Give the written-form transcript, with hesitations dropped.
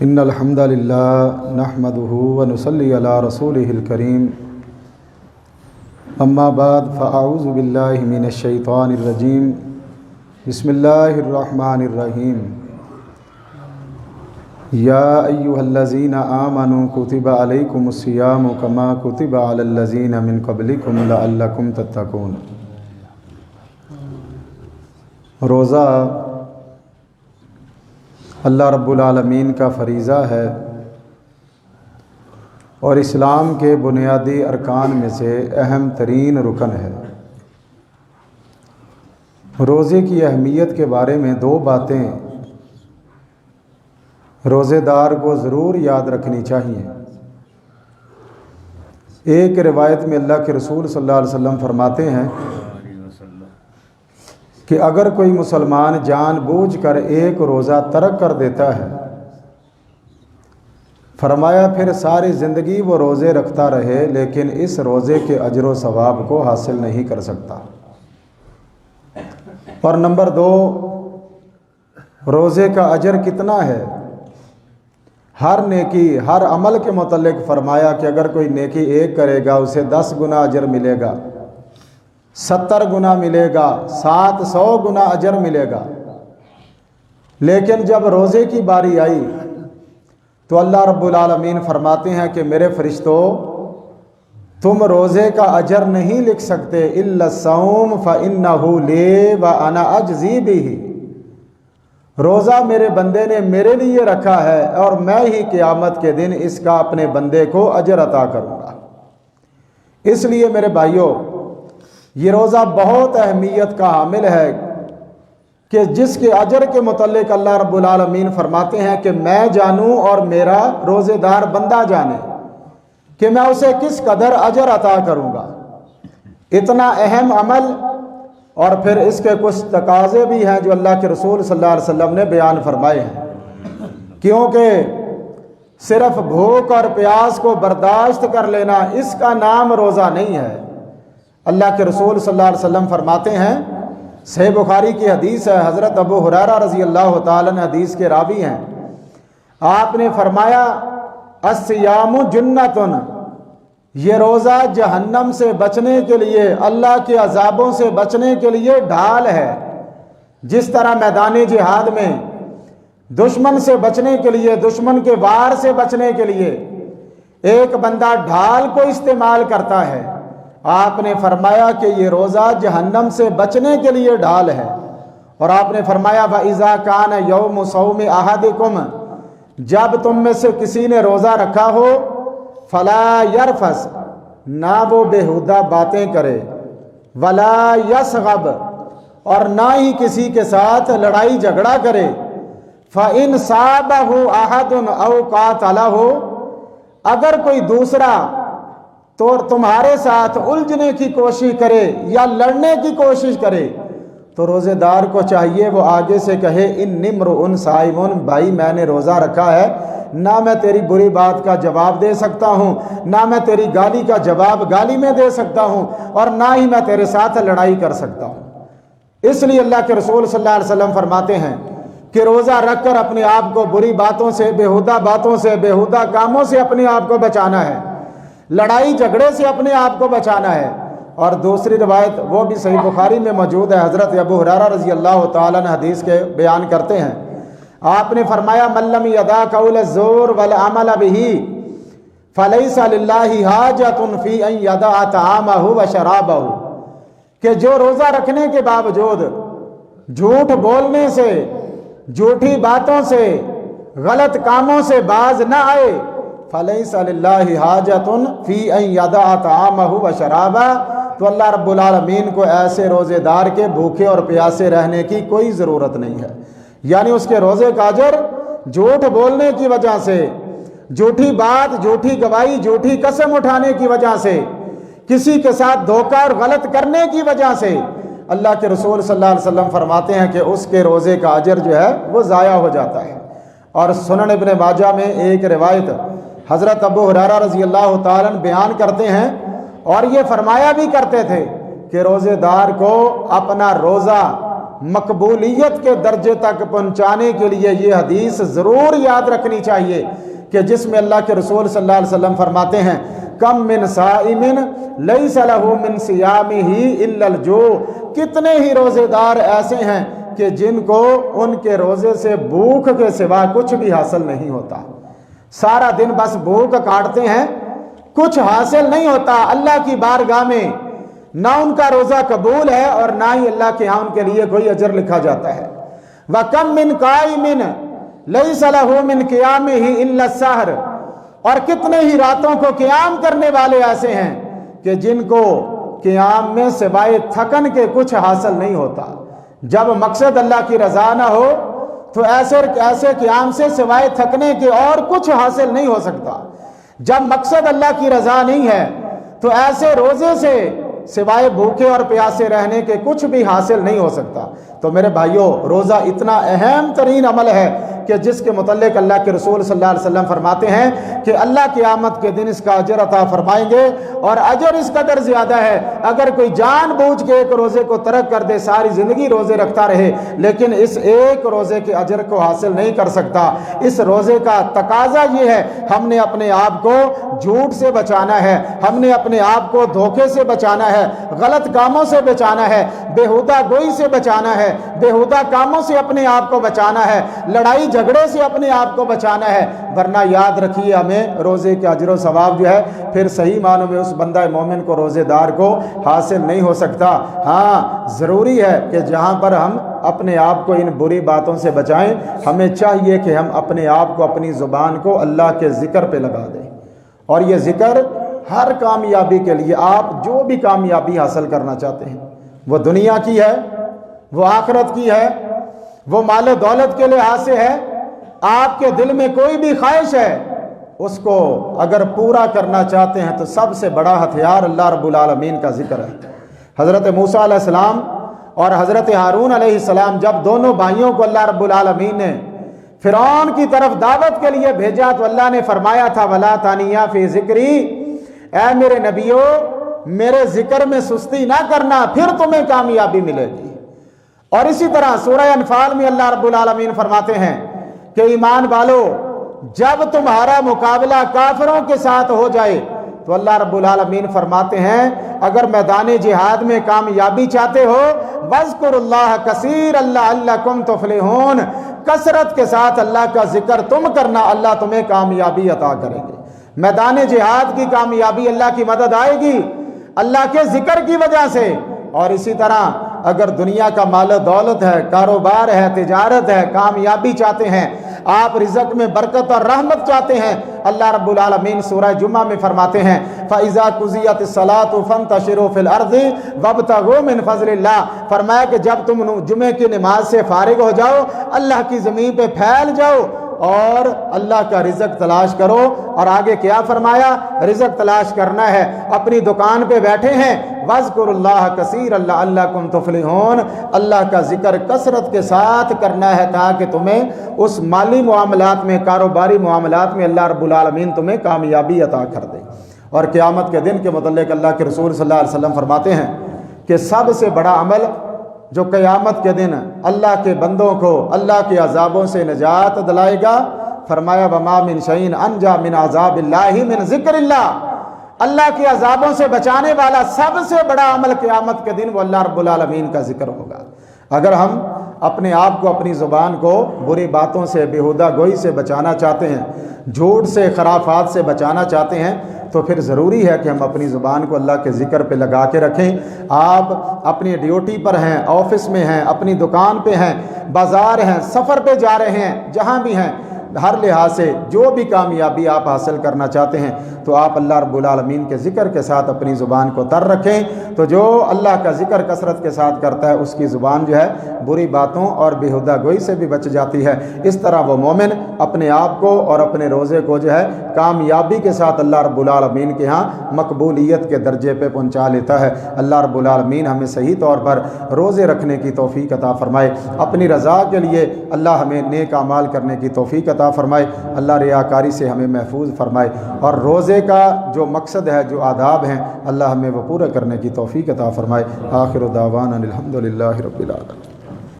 ان الحمد للہ نحمده ونصلی علی رسوله الکریم اما بعد فاعوذ باللہ من الشیطان الرجیم بسم اللہ الرحمن الرحیم یا ایہا الذین آمنوا کتب علیکم الصیام کما کتب علی الذین من قبلکم لعلکم تتقون۔ روزہ اللہ رب العالمین کا فریضہ ہے اور اسلام کے بنیادی ارکان میں سے اہم ترین رکن ہے۔ روزے کی اہمیت کے بارے میں دو باتیں روزے دار کو ضرور یاد رکھنی چاہیے۔ ایک روایت میں اللہ کے رسول صلی اللہ علیہ وسلم فرماتے ہیں کہ اگر کوئی مسلمان جان بوجھ کر ایک روزہ ترک کر دیتا ہے، فرمایا پھر ساری زندگی وہ روزے رکھتا رہے لیکن اس روزے کے اجر و ثواب کو حاصل نہیں کر سکتا۔ اور نمبر دو، روزے کا اجر کتنا ہے؟ ہر نیکی، ہر عمل کے متعلق فرمایا کہ اگر کوئی نیکی ایک کرے گا اسے 10 گنا اجر ملے گا، 70 گنا ملے گا، 700 گنا اجر ملے گا۔ لیکن جب روزے کی باری آئی تو اللہ رب العالمین فرماتے ہیں کہ میرے فرشتوں، تم روزے کا اجر نہیں لکھ سکتے الا الصوم فإنہ لی وأنا اجزی بہ۔ روزہ میرے بندے نے میرے لیے رکھا ہے اور میں ہی قیامت کے دن اس کا اپنے بندے کو اجر عطا کروں گا۔ اس لیے میرے بھائیوں، یہ روزہ بہت اہمیت کا حامل ہے کہ جس کے اجر کے متعلق اللہ رب العالمین فرماتے ہیں کہ میں جانوں اور میرا روزے دار بندہ جانے کہ میں اسے کس قدر اجر عطا کروں گا۔ اتنا اہم عمل، اور پھر اس کے کچھ تقاضے بھی ہیں جو اللہ کے رسول صلی اللہ علیہ وسلم نے بیان فرمائے ہیں، کیونکہ صرف بھوک اور پیاس کو برداشت کر لینا اس کا نام روزہ نہیں ہے۔ اللہ کے رسول صلی اللہ علیہ وسلم فرماتے ہیں، صحیح بخاری کی حدیث ہے، حضرت ابو ہریرہ رضی اللہ تعالیٰ عنہ حدیث کے راوی ہیں، آپ نے فرمایا الصیام جنۃ، یہ روزہ جہنم سے بچنے کے لیے، اللہ کے عذابوں سے بچنے کے لیے ڈھال ہے۔ جس طرح میدان جہاد میں دشمن سے بچنے کے لیے، دشمن کے وار سے بچنے کے لیے ایک بندہ ڈھال کو استعمال کرتا ہے، آپ نے فرمایا کہ یہ روزہ جہنم سے بچنے کے لیے ڈھال ہے۔ اور آپ نے فرمایا وَإِذَا كَانَ يَوْمُ صَوْمِ أَحَدِكُمْ، جب تم میں سے کسی نے روزہ رکھا ہو، فَلَا يَرْفَثْ، نہ وہ بےہودہ باتیں کرے، وَلَا يَصْغَبْ، اور نہ ہی کسی کے ساتھ لڑائی جھگڑا کرے، فَإِنْ صَابَهُ أَحَدٌ أَوْ قَاتَلَهُ، اگر کوئی دوسرا تو تمہارے ساتھ الجھنے کی کوشش کرے یا لڑنے کی کوشش کرے تو روزے دار کو چاہیے وہ آگے سے کہے انی امرؤ صائم، بھائی میں نے روزہ رکھا ہے، نہ میں تیری بری بات کا جواب دے سکتا ہوں، نہ میں تیری گالی کا جواب گالی میں دے سکتا ہوں، اور نہ ہی میں تیرے ساتھ لڑائی کر سکتا ہوں۔ اس لیے اللہ کے رسول صلی اللہ علیہ وسلم فرماتے ہیں کہ روزہ رکھ کر اپنے آپ کو بری باتوں سے، بےہودہ باتوں سے، بےہودہ کاموں سے اپنے آپ کو بچانا ہے، لڑائی جھگڑے سے اپنے آپ کو بچانا ہے۔ اور دوسری روایت وہ بھی صحیح بخاری میں موجود ہے، حضرت ابو ہریرہ رضی اللہ تعالیٰ عنہ حدیث کے بیان کرتے ہیں، آپ نے فرمایا من لم یدع قول الزور والعمل بہ فلیس للہ حاجۃ فی ان یدع طعامہ وشرابہ، کہ جو روزہ رکھنے کے باوجود جھوٹ بولنے سے، جھوٹی باتوں سے، غلط کاموں سے باز نہ آئے، فَلَيْسَ لِلَّهِ حَاجَةٌ فِي أَن يَدَعَ طَعَامَهُ وَشَرَابَهُ، تو اللہ رب العالمین کو ایسے روزے دار کے بھوکے اور پیاسے رہنے کی کوئی ضرورت نہیں ہے۔ یعنی اس کے روزے کا اجر جھوٹ بولنے کی وجہ سے، جھوٹی بات، جھوٹی گواہی، جھوٹی قسم اٹھانے کی وجہ سے، کسی کے ساتھ دھوکہ اور غلط کرنے کی وجہ سے، اللہ کے رسول صلی اللہ علیہ وسلم فرماتے ہیں کہ اس کے روزے کا اجر جو ہے وہ ضائع ہو جاتا ہے۔ اور سنن ابن ماجہ میں ایک روایت حضرت ابو ہریرہ رضی اللہ تعالیٰ عنہ بیان کرتے ہیں، اور یہ فرمایا بھی کرتے تھے کہ روزے دار کو اپنا روزہ مقبولیت کے درجے تک پہنچانے کے لیے یہ حدیث ضرور یاد رکھنی چاہیے کہ جس میں اللہ کے رسول صلی اللہ علیہ وسلم فرماتے ہیں کم من صائم لیس لہ من صیامہ الا الجوع، کتنے ہی روزے دار ایسے ہیں کہ جن کو ان کے روزے سے بھوک کے سوا کچھ بھی حاصل نہیں ہوتا، سارا دن بس بھوک کاٹتے ہیں، کچھ حاصل نہیں ہوتا اللہ کی بارگاہ میں، نہ ان کا روزہ قبول ہے اور نہ ہی اللہ کے ہاں ان کے لیے کوئی اجر لکھا جاتا ہے۔ وَكَمْ مِنْ قَائِمٍ لَيْسَ لَهُ مِنْ قِيَامِهِ إِلَّا السَّحْرُ، اور کتنے ہی راتوں کو قیام کرنے والے ایسے ہیں کہ جن کو قیام میں سوائے تھکن کے کچھ حاصل نہیں ہوتا۔ جب مقصد اللہ کی رضا نہ ہو تو ایسے قیام سے سوائے تھکنے کے اور کچھ حاصل نہیں ہو سکتا۔ جب مقصد اللہ کی رضا نہیں ہے تو ایسے روزے سے سوائے بھوکے اور پیاسے رہنے کے کچھ بھی حاصل نہیں ہو سکتا۔ تو میرے بھائیوں، روزہ اتنا اہم ترین عمل ہے کہ جس کے متعلق اللہ کے رسول صلی اللہ علیہ وسلم فرماتے ہیں کہ اللہ قیامت کے دن اس کا اجر عطا فرمائیں گے، اور اجر اس قدر زیادہ ہے اگر کوئی جان بوجھ کے ایک روزے کو ترک کر دے، ساری زندگی روزے رکھتا رہے لیکن اس ایک روزے کے اجر کو حاصل نہیں کر سکتا۔ اس روزے کا تقاضا یہ ہے، ہم نے اپنے آپ کو جھوٹ سے بچانا ہے، ہم نے اپنے آپ کو دھوکے سے بچانا ہے، غلط کاموں سے بچانا ہے، بےہودہ گوئی سے بچانا ہے، بےہودہ کاموں سے اپنے آپ کو بچانا ہے، لڑائی جھگڑے سے اپنے آپ کو بچانا ہے، ورنہ یاد رکھیے ہمیں روزے کے اجر و ثواب جو ہے پھر صحیح معنوں میں اس بندہ مومن کو، روزے دار کو حاصل نہیں ہو سکتا۔ ہاں ضروری ہے کہ جہاں پر ہم اپنے آپ کو ان بری باتوں سے بچائیں، ہمیں چاہیے کہ ہم اپنے آپ کو، اپنی زبان کو اللہ کے ذکر پہ لگا دیں، اور یہ ذکر ہر کامیابی کے لیے، آپ جو بھی کامیابی حاصل کرنا چاہتے ہیں، وہ دنیا کی ہے، وہ آخرت کی ہے، وہ مال و دولت کے لحاظ سے ہے، آپ کے دل میں کوئی بھی خواہش ہے، اس کو اگر پورا کرنا چاہتے ہیں تو سب سے بڑا ہتھیار اللہ رب العالمین کا ذکر ہے۔ حضرت موسیٰ علیہ السلام اور حضرت ہارون علیہ السلام جب دونوں بھائیوں کو اللہ رب العالمین نے فرعون کی طرف دعوت کے لیے بھیجا تو اللہ نے فرمایا تھا وَلَا تَنِيَا فِي ذِكْرِي، اے میرے نبیو میرے ذکر میں سستی نہ کرنا، پھر تمہیں کامیابی ملے گی۔ اور اسی طرح سورہ انفال میں اللہ رب العالمین فرماتے ہیں کہ ایمان والو، جب تمہارا مقابلہ کافروں کے ساتھ ہو جائے تو اللہ رب العالمین فرماتے ہیں اگر میدان جہاد میں کامیابی چاہتے ہو وَاذْكُرُوا اللَّهَ كَثِيرًا لَعَلَّكُمْ تُفْلِحُونَ، کثرت کے ساتھ اللہ کا ذکر تم کرنا، اللہ تمہیں کامیابی عطا کریں گے۔ میدان جہاد کی کامیابی، اللہ کی مدد آئے گی اللہ کے ذکر کی وجہ سے۔ اور اسی طرح اگر دنیا کا مال و دولت ہے، کاروبار ہے، تجارت ہے، کامیابی چاہتے ہیں، آپ رزق میں برکت اور رحمت چاہتے ہیں، اللہ رب العالمین سورہ جمعہ میں فرماتے ہیں فَإِذَا قُضِيَتِ الصَّلَاةُ فَانتَشِرُوا فِي الْأَرْضِ وَابْتَغُوا مِنْ فَضْلِ اللَّهِ، فرمایا کہ جب تم جمعے کی نماز سے فارغ ہو جاؤ، اللہ کی زمین پہ پھیل جاؤ اور اللہ کا رزق تلاش کرو۔ اور آگے کیا فرمایا؟ رزق تلاش کرنا ہے، اپنی دکان پہ بیٹھے ہیں، وَاذْكُرُوا اللَّهَ كَثِيرًا لَعَلَّكُمْ تُفْلِحُونَ، اللہ کا ذکر کثرت کے ساتھ کرنا ہے تاکہ تمہیں اس مالی معاملات میں، کاروباری معاملات میں اللہ رب العالمین تمہیں کامیابی عطا کر دے۔ اور قیامت کے دن کے متعلق اللہ کے رسول صلی اللہ علیہ وسلم فرماتے ہیں کہ سب سے بڑا عمل جو قیامت کے دن اللہ کے بندوں کو اللہ کے عذابوں سے نجات دلائے گا، فرمایا وَمَا مِن شَيْءٍ أَنْجَىٰ مِنْ عَذَابِ اللَّهِ مِنْ ذِكْرِ اللَّهِ، اللہ کے عذابوں سے بچانے والا سب سے بڑا عمل قیامت کے دن وہ اللہ رب العالمین کا ذکر ہوگا۔ اگر ہم اپنے آپ کو، اپنی زبان کو بری باتوں سے، بیہودہ گوئی سے بچانا چاہتے ہیں، جھوٹ سے، خرافات سے بچانا چاہتے ہیں، تو پھر ضروری ہے کہ ہم اپنی زبان کو اللہ کے ذکر پہ لگا کے رکھیں۔ آپ اپنی ڈیوٹی پر ہیں، آفس میں ہیں، اپنی دکان پہ ہیں، بازار ہیں، سفر پہ جا رہے ہیں، جہاں بھی ہیں، ہر لحاظ سے جو بھی کامیابی آپ حاصل کرنا چاہتے ہیں تو آپ اللہ رب العالمین کے ذکر کے ساتھ اپنی زبان کو تر رکھیں۔ تو جو اللہ کا ذکر کثرت کے ساتھ کرتا ہے اس کی زبان جو ہے بری باتوں اور بیہودہ گوئی سے بھی بچ جاتی ہے۔ اس طرح وہ مومن اپنے آپ کو اور اپنے روزے کو جو ہے کامیابی کے ساتھ اللہ رب العالمین کے ہاں مقبولیت کے درجے پہ پہنچا لیتا ہے۔ اللہ رب العالمین ہمیں صحیح طور پر روزے رکھنے کی توفیق عطا فرمائے، اپنی رضا کے لیے اللہ ہمیں نیک اعمال کرنے کی توفیق عطا فرمائے، اللہ ریاکاری سے ہمیں محفوظ فرمائے، اور روزے کا جو مقصد ہے، جو آداب ہیں، اللہ ہمیں وہ پورے کرنے کی توفیق عطا فرمائے۔ آخر دعوانا الحمدللہ رب العالمین۔